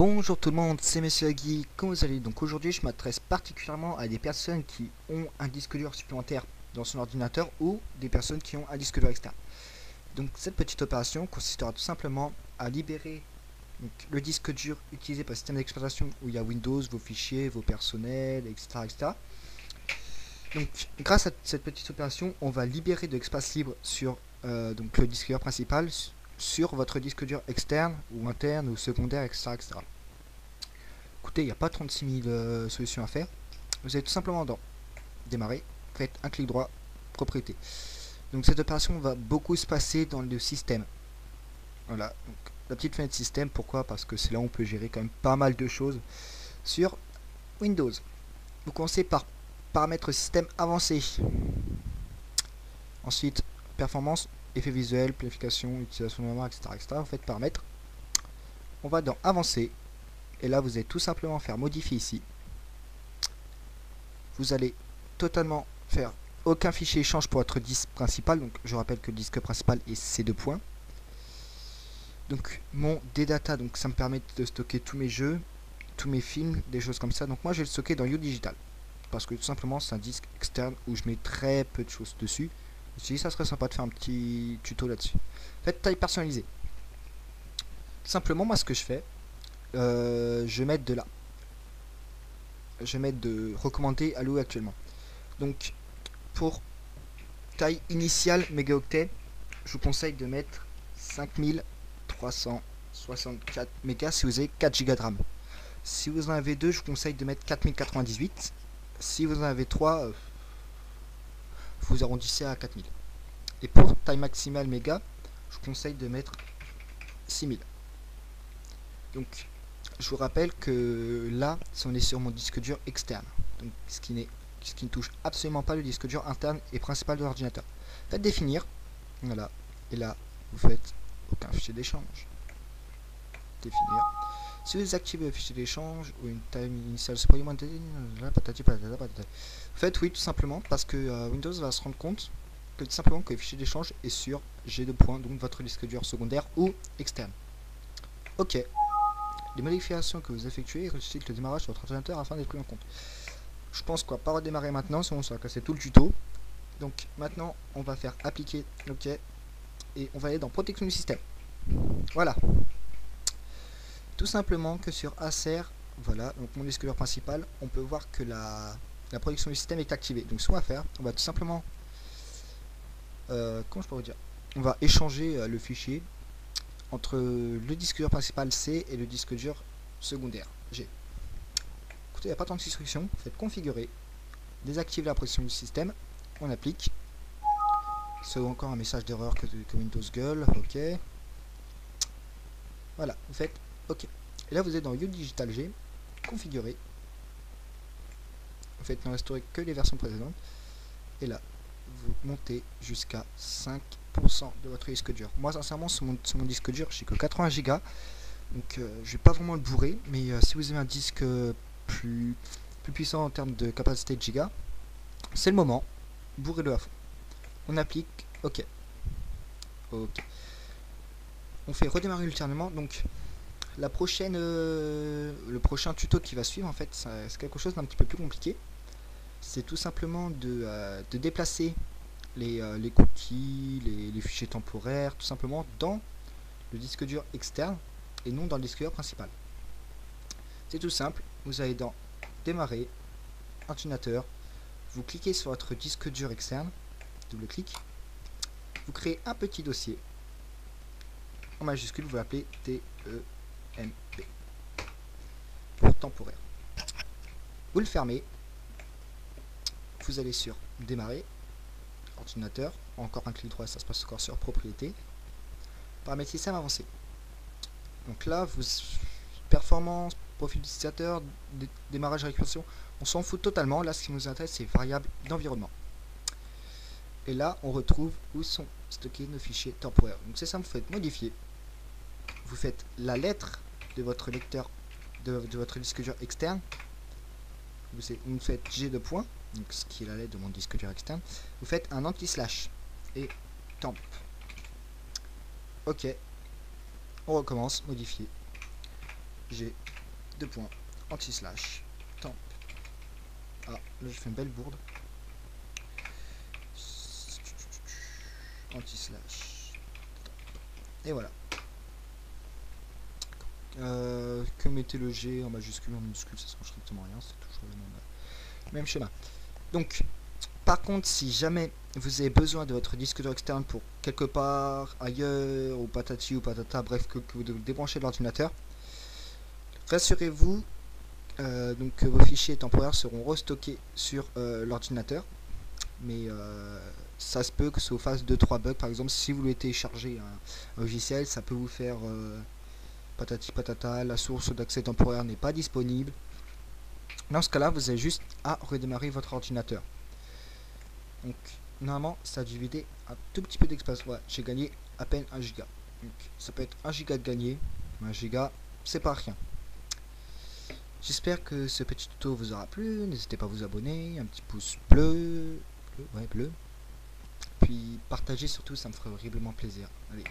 Bonjour tout le monde, c'est Monsieur Agui, comment vous allez? Donc aujourd'hui je m'adresse particulièrement à des personnes qui ont un disque dur supplémentaire dans son ordinateur ou des personnes qui ont un disque dur externe. Donc cette petite opération consistera tout simplement à libérer le disque dur utilisé par le système d'exploitation où il y a Windows, vos fichiers, vos personnels, etc. Donc grâce à cette petite opération, on va libérer de l'espace libre sur donc le disque dur principal sur votre disque dur externe ou interne ou secondaire, etc. Écoutez, il n'y a pas 36 000 solutions à faire. Vous allez tout simplement dans démarrer, faites un clic droit, propriété. Donc cette opération va beaucoup se passer dans le système. Voilà, donc la petite fenêtre système, pourquoi? Parce que c'est là où on peut gérer quand même pas mal de choses sur Windows. Vous commencez par paramètres système avancé. Ensuite, performance, effets visuels, planification, utilisation de mémoire, etc. Vous faites paramètres. On va dans avancé. Et là, vous allez tout simplement faire modifier ici. Vous allez totalement faire aucun fichier échange pour votre disque principal. Donc, je rappelle que le disque principal est ces deux points. Donc, mon DData, donc ça me permet de stocker tous mes jeux, tous mes films, des choses comme ça. Donc, moi, je vais le stocker dans YouDigital. Parce que tout simplement, c'est un disque externe où je mets très peu de choses dessus. Je me suis dit, ça serait sympa de faire un petit tuto là-dessus. Faites taille personnalisée. Simplement, moi, ce que je fais, je mets de là. Je vais mettre de recommander à louer actuellement. Donc pour taille initiale mégaoctet, je vous conseille de mettre 5364 mégas si vous avez 4 Go de RAM. Si vous en avez 2, je vous conseille de mettre 4098. Si vous en avez 3, vous arrondissez à 4000. Et pour taille maximale méga, je vous conseille de mettre 6000. Donc je vous rappelle que là, on est sur mon disque dur externe, donc ce qui ne touche absolument pas le disque dur interne et principal de l'ordinateur. Faites définir, voilà, et là, vous faites aucun fichier d'échange. Définir. Si vous activez le fichier d'échange ou une taille initiale, faites oui tout simplement parce que Windows va se rendre compte que tout simplement que le fichier d'échange est sur G2 points, donc votre disque dur secondaire ou externe. Ok. Les modifications que vous effectuez réussissent le démarrage sur votre ordinateur afin d'être pris en compte. Je pense qu'on va pas redémarrer maintenant, sinon ça va casser tout le tuto. Donc maintenant, on va faire appliquer, ok, et on va aller dans protection du système. Voilà. Tout simplement que sur Acer, voilà, donc mon disque dur principal, on peut voir que la protection du système est activée. Donc ce qu'on va faire, on va tout simplement, comment je peux vous dire, on va échanger le fichier entre le disque dur principal C et le disque dur secondaire G. Écoutez, il n'y a pas tant d'instructions, faites configurer, désactiver la protection du système, on applique. C'est encore un message d'erreur que Windows gueule, ok. Voilà, vous faites ok. Et là vous êtes dans YouDigital G, configurer. Vous faites ne restaurer que les versions précédentes. Et là, vous montez jusqu'à 5% de votre disque dur. Moi sincèrement sur mon disque dur j'ai que 80 Go, donc je vais pas vraiment le bourrer, mais si vous avez un disque plus puissant en termes de capacité de giga, c'est le moment, bourrez-le à fond. On applique, ok. On fait redémarrer ultérieurement, donc la prochaine, le prochain tuto qui va suivre en fait, c'est quelque chose d'un petit peu plus compliqué. C'est tout simplement de déplacer les cookies, les fichiers temporaires, tout simplement dans le disque dur externe et non dans le disque dur principal. C'est tout simple, vous allez dans démarrer, ordinateur, vous cliquez sur votre disque dur externe, double clic, vous créez un petit dossier, en majuscule vous l'appelez TEMP, pour temporaire. Vous le fermez, vous allez sur démarrer, ordinateur, encore un clic droit, ça se passe encore sur propriété, paramètres système avancé. Donc là, vous performance, profil d'utilisateur, démarrage, récupération, on s'en fout totalement. Là, ce qui nous intéresse, c'est variable d'environnement. Et là, on retrouve où sont stockés nos fichiers temporaires. Donc c'est ça, vous faites modifier. Vous faites la lettre de votre lecteur, de votre disque dur externe. Vous faites G2 points, donc ce qui est la lettre de mon disque dur externe. Vous faites un anti-slash et temp. Ok. On recommence, modifier. G deux points, anti-slash, temp. Ah, là j'ai fait une belle bourde. Anti-slash. Et voilà. Que mettez le G en majuscule, en minuscule, ça change strictement rien, c'est toujours le même schéma. Donc, par contre, si jamais vous avez besoin de votre disque dur externe pour quelque part ailleurs, ou patati ou patata, bref, que vous devez débrancher de l'ordinateur, rassurez-vous donc que vos fichiers temporaires seront restockés sur l'ordinateur. Mais ça se peut que ça vous fasse 2-3 bugs. Par exemple, si vous voulez télécharger un logiciel, ça peut vous faire patati patata, la source d'accès temporaire n'est pas disponible. Dans ce cas là, vous avez juste à redémarrer votre ordinateur. Donc normalement ça a dû vider un tout petit peu d'espace. Ouais, j'ai gagné à peine 1 giga. Donc ça peut être 1 giga de gagné, 1 giga c'est pas rien. J'espère que ce petit tuto vous aura plu. N'hésitez pas à vous abonner, un petit pouce bleu, ouais bleu, puis partagez surtout, ça me ferait horriblement plaisir. Allez.